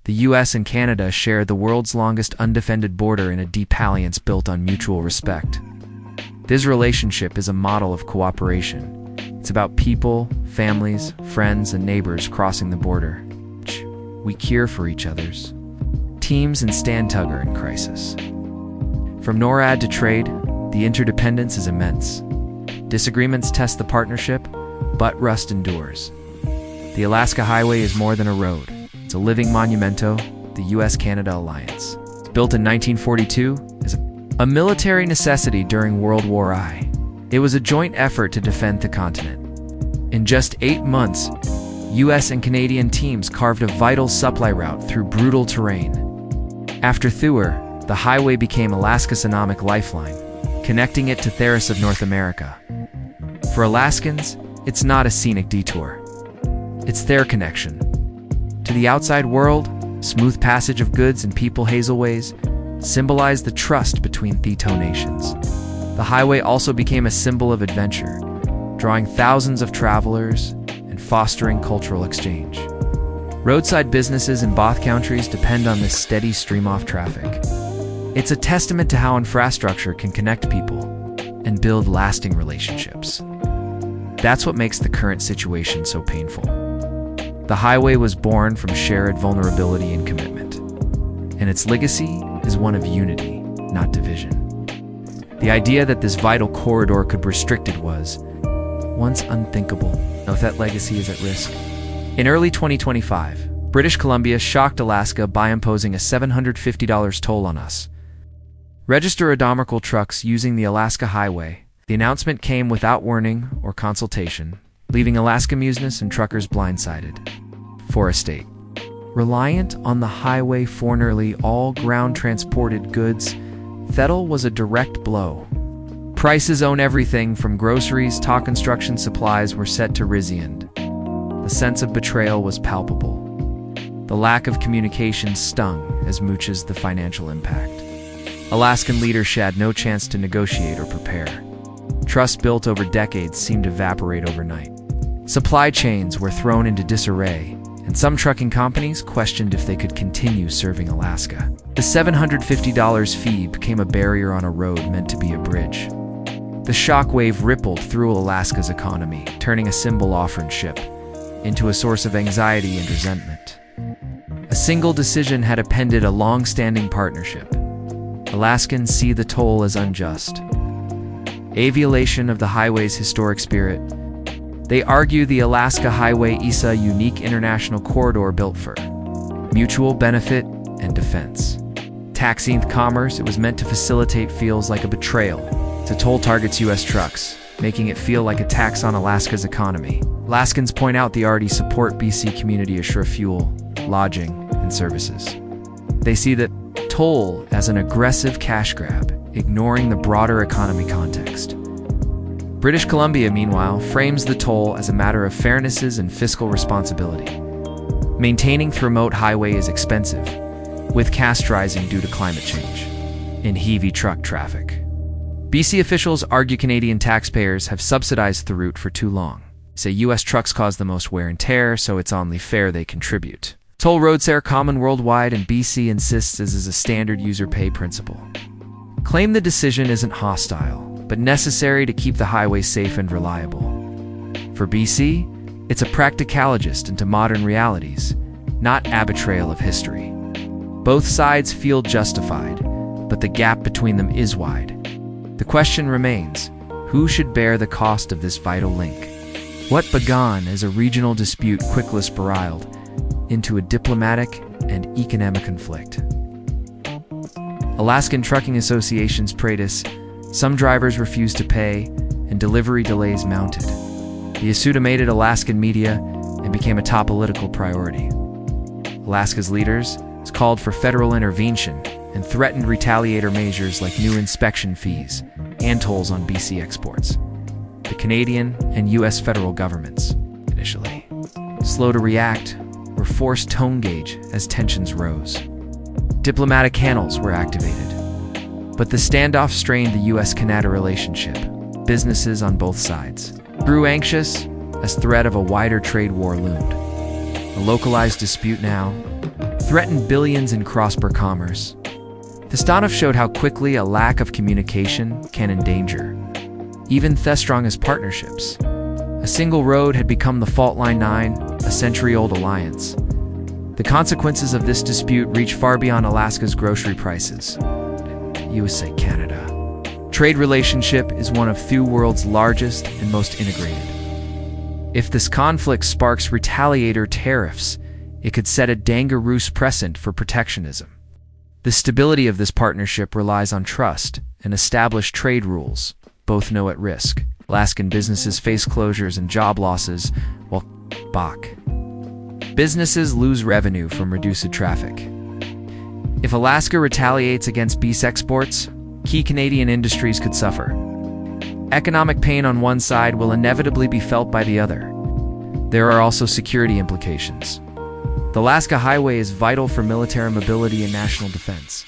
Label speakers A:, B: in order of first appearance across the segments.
A: The US and Canada share the world's longest undefended border in a deep alliance built on mutual respect. This relationship is a model of cooperation. It's about people, families, friends, and neighbors crossing the border. We care for each other's teams and stand together in crisis. From NORAD to trade, the interdependence is immense. Disagreements test the partnership, but rust endures. The Alaska Highway is more than a road. It's a living monumento, the US-Canada alliance. It's built in 1942 as a military necessity during World War I. It was a joint effort to defend the continent. In just 8 months, US and Canadian teams carved a vital supply route through brutal terrain. After Thur, the highway became Alaska's economic lifeline, connecting it to Theris of North America. For Alaskans, it's not a scenic detour. It's their connection. To the outside world, smooth passage of goods and people hazelways symbolize the trust between the two nations. The highway also became a symbol of adventure, drawing thousands of travelers and fostering cultural exchange. Roadside businesses in both countries depend on this steady stream of traffic. It's a testament to how infrastructure can connect people and build lasting relationships. That's what makes the current situation so painful. The highway was born from shared vulnerability and commitment, and its legacy is one of unity, not division. The idea that this vital corridor could be restricted was once unthinkable. Now that legacy is at risk. In early 2025, British Columbia shocked Alaska by imposing a $750 toll on us. Register odometer trucks using the Alaska Highway. The announcement came without warning or consultation, leaving Alaska musiness and truckers blindsided. For a state reliant on the highway for nearly all ground-transported goods, Thedel was a direct blow. Prices on everything from groceries to construction supplies were set to Riziand. The sense of betrayal was palpable. The lack of communication stung as much as the financial impact. Alaskan leaders had no chance to negotiate or prepare. Trust built over decades seemed to evaporate overnight. Supply chains were thrown into disarray, and some trucking companies questioned if they could continue serving Alaska. The $750 fee became a barrier on a road meant to be a bridge. The shockwave rippled through Alaska's economy, turning a symbol of friendship into a source of anxiety and resentment. A single decision had upended a long-standing partnership. Alaskans see the toll as unjust, a violation of the highway's historic spirit. They argue the Alaska Highway is a unique international corridor built for mutual benefit and defense. Taxing commerce, it was meant to facilitate feels like a betrayal. The toll targets U.S. trucks, making it feel like a tax on Alaska's economy. Alaskans point out they already support BC community assure fuel, lodging, and services. They see the toll as an aggressive cash grab, ignoring the broader economy context. British Columbia, meanwhile, frames the toll as a matter of fairnesses and fiscal responsibility. Maintaining the remote highway is expensive, with costs rising due to climate change and heavy truck traffic. BC officials argue Canadian taxpayers have subsidized the route for too long. Say U.S. trucks cause the most wear and tear, so it's only fair they contribute. Toll roads are common worldwide, and BC insists this is a standard user pay principle. Claim the decision isn't hostile, but necessary to keep the highway safe and reliable. For BC, it's a practicalogist into modern realities, not a betrayal of history. Both sides feel justified, but the gap between them is wide. The question remains, who should bear the cost of this vital link? What began as a regional dispute quickly spiraled into a diplomatic and economic conflict. Alaskan Trucking Association's practice, some drivers refused to pay, and delivery delays mounted. The issue made it Alaskan media and became a top political priority. Alaska's leaders called for federal intervention and threatened retaliatory measures like new inspection fees and tolls on BC exports. The Canadian and U.S. federal governments, initially slow to react, were forced to engage as tensions rose. Diplomatic channels were activated, but the standoff strained the U.S.-Canada relationship. Businesses on both sides grew anxious as threat of a wider trade war loomed. A localized dispute now, threatened billions in cross-border commerce. The standoff showed how quickly a lack of communication can endanger even the strongest partnerships. A single road had become the Fault Line 9, a century-old alliance. The consequences of this dispute reach far beyond Alaska's grocery prices. USA-Canada trade relationship is one of the world's largest and most integrated. If this conflict sparks retaliatory tariffs, it could set a dangerous precedent for protectionism. The stability of this partnership relies on trust and established trade rules, both now at risk. Alaskan businesses face closures and job losses, while businesses lose revenue from reduced traffic. If Alaska retaliates against beef exports, key Canadian industries could suffer. Economic pain on one side will inevitably be felt by the other. There are also security implications. The Alaska Highway is vital for military mobility and national defense.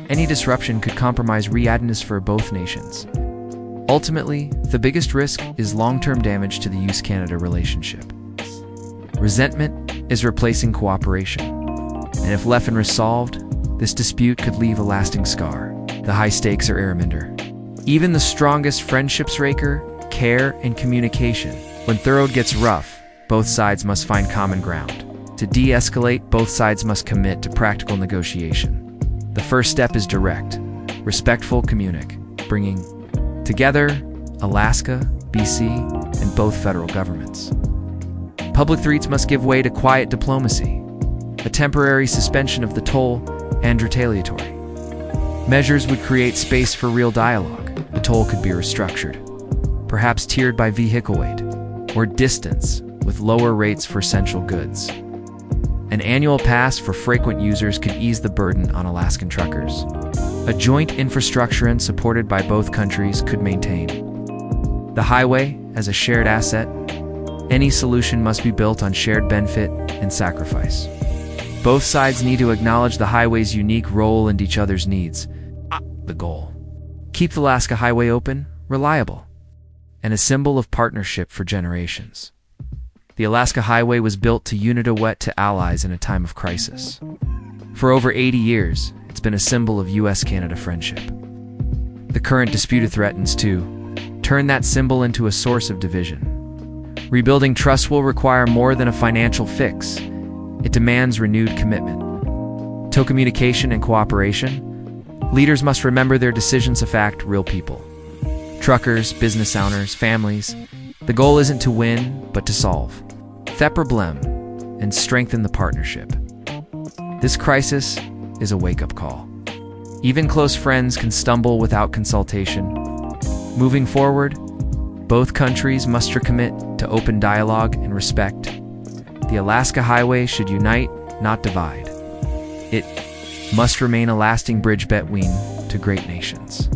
A: Any disruption could compromise readiness for both nations. Ultimately, the biggest risk is long-term damage to the US-Canada relationship. Resentment is replacing cooperation, and if left unresolved, this dispute could leave a lasting scar. The high stakes are ereminder. Even the strongest friendships raker, care, and communication. When thorough gets rough, both sides must find common ground. To de-escalate, both sides must commit to practical negotiation. The first step is direct, respectful communique, bringing together Alaska, BC, and both federal governments. Public threats must give way to quiet diplomacy, a temporary suspension of the toll, and retaliatory measures would create space for real dialogue. The toll could be restructured, perhaps tiered by vehicle weight, or distance, with lower rates for essential goods. An annual pass for frequent users could ease the burden on Alaskan truckers. A joint infrastructure and supported by both countries could maintain the highway as a shared asset. Any solution must be built on shared benefit and sacrifice. Both sides need to acknowledge the highway's unique role and each other's needs. The goal: keep the Alaska Highway open, reliable, and a symbol of partnership for generations. The Alaska Highway was built to unite to allies in a time of crisis. For over 80 years, it's been a symbol of US-Canada friendship. The current dispute threatens to turn that symbol into a source of division. Rebuilding trust will require more than a financial fix. It demands renewed commitment. To communication and cooperation, leaders must remember their decisions affect real people. Truckers, business owners, families. The goal isn't to win, but to solve the problem and strengthen the partnership. This crisis is a wake-up call. Even close friends can stumble without consultation. Moving forward, both countries must recommit to open dialogue and respect. The Alaska Highway should unite, not divide. It must remain a lasting bridge between two great nations.